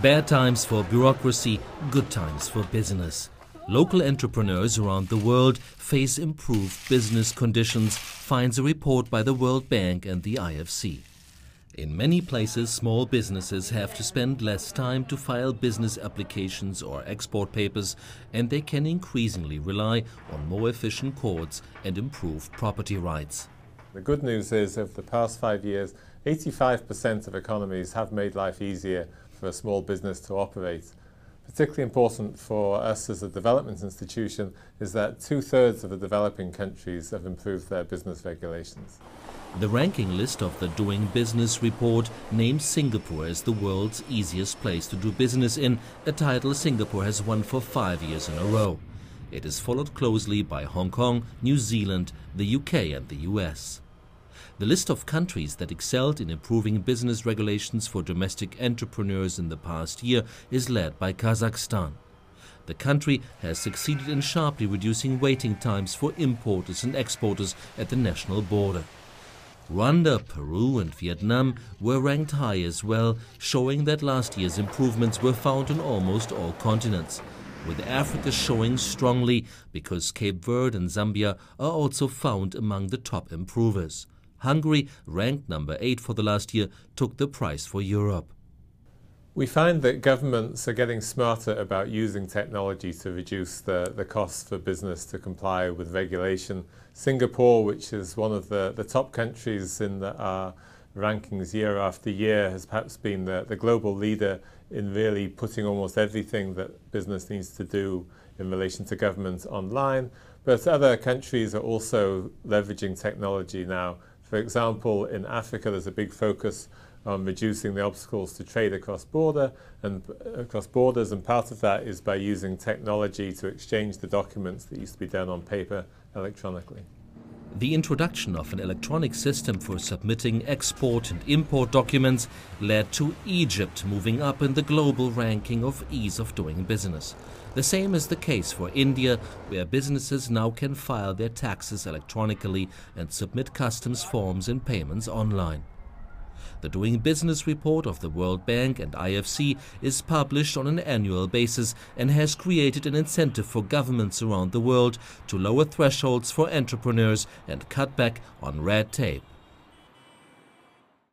Bad times for bureaucracy, good times for business. Local entrepreneurs around the world face improved business conditions, finds a report by the World Bank and the IFC. In many places, small businesses have to spend less time to file business applications or export papers, and they can increasingly rely on more efficient courts and improved property rights. The good news is, over the past 5 years, 85% of economies have made life easier for a small business to operate. Particularly important for us as a development institution is that 2/3 of the developing countries have improved their business regulations. The ranking list of the Doing Business report names Singapore as the world's easiest place to do business in, a title Singapore has won for 5 years in a row. It is followed closely by Hong Kong, New Zealand, the UK and the US. The list of countries that excelled in improving business regulations for domestic entrepreneurs in the past year is led by Kazakhstan. The country has succeeded in sharply reducing waiting times for importers and exporters at the national border. Rwanda, Peru and Vietnam were ranked high as well, showing that last year's improvements were found on almost all continents, with Africa showing strongly because Cape Verde and Zambia are also found among the top improvers. Hungary, ranked number 8 for the last year, took the prize for Europe. We find that governments are getting smarter about using technology to reduce the costs for business to comply with regulation. Singapore, which is one of the top countries in our rankings year after year, has perhaps been the global leader in really putting almost everything that business needs to do in relation to government online. But other countries are also leveraging technology now. For example, in Africa, there's a big focus on reducing the obstacles to trade across borders, and part of that is by using technology to exchange the documents that used to be done on paper electronically. The introduction of an electronic system for submitting export and import documents led to Egypt moving up in the global ranking of ease of doing business. The same is the case for India, where businesses now can file their taxes electronically and submit customs forms and payments online. The Doing Business report of the World Bank and IFC is published on an annual basis and has created an incentive for governments around the world to lower thresholds for entrepreneurs and cut back on red tape.